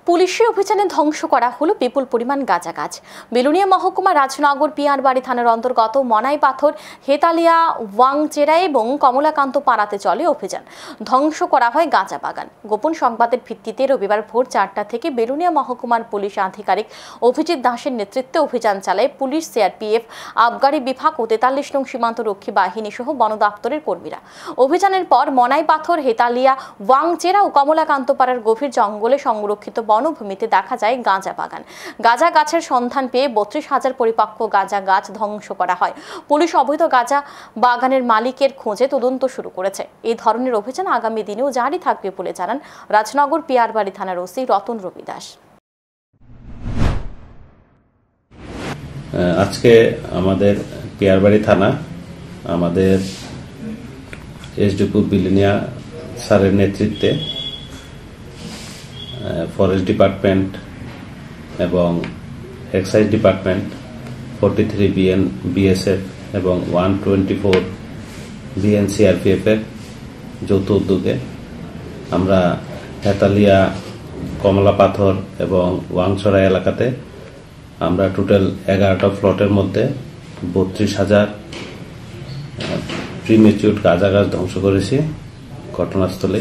পুলিশি অভিযানে ধ্বংস করা হলো বিপুল পরিমাণ গাঁজা গাছ। বেলুনিয়া মহকুমা রাজনগর পিয়ারবাড়ি থানার অন্তর্গত মনাই পাথর, হেতালিয়া, ওয়াংচেরা এবং কমলাকান্ত পাড়াতে চলে অভিযান। ধ্বংস করা হয় গাঁজা বাগান। গোপন সংবাদের ভিত্তিতে রবিবার ভোর 4টা থেকে বেলুনিয়া মহকুমার পুলিশ আধিকারিক অভিজিৎ দাসের নেতৃত্বে অভিযান চালায় পুলিশ, সিআরপিএফ, আবগারি বিভাগ ও 43 নং সীমান্ত রক্ষী বাহিনী সহ বন দপ্তরের কর্মীরা। অভিযানের পর মনাই পাথর, হেতালিয়া, ওয়াংচেরা ও কমলাকান্ত পাড়ার গভীর জঙ্গলে সংরক্ষিত বনভূমিতে দেখা যায় গাঁজা বাগান। গাঁজা গাছের সন্ধান পেয়ে 32,000 পরিপক্ক গাঁজা গাছ ধ্বংস করা হয়। পুলিশ অবৈধ গাঁজা বাগানের মালিকের খোঁজে তদন্ত শুরু করেছে। এই ধরনের অভিযান আগামী দিনেও জারি থাকবে বলে জানান রাজনগর পিয়ারবাড়ি থানার ওসি রতন রবি দাস। আজকে আমাদের পিয়ারবাড়ি থানা আমাদের এসডিপি বেলুনিয়া স্যারের নেতৃত্বে ফরেস্ট ডিপার্টমেন্ট এবং এক্সাইজ ডিপার্টমেন্ট, 43 বিএসএফ এবং 124 সিআরপিএফ এর যৌথ উদ্যোগে আমরা হেতালিয়া, কমলা পাথর এবং ওয়াংচড়া এলাকাতে আমরা টোটাল 11টা প্লটের মধ্যে 32,000 প্রিমেচিউর গাঁজা গাছ ধ্বংস করেছি ঘটনাস্থলে।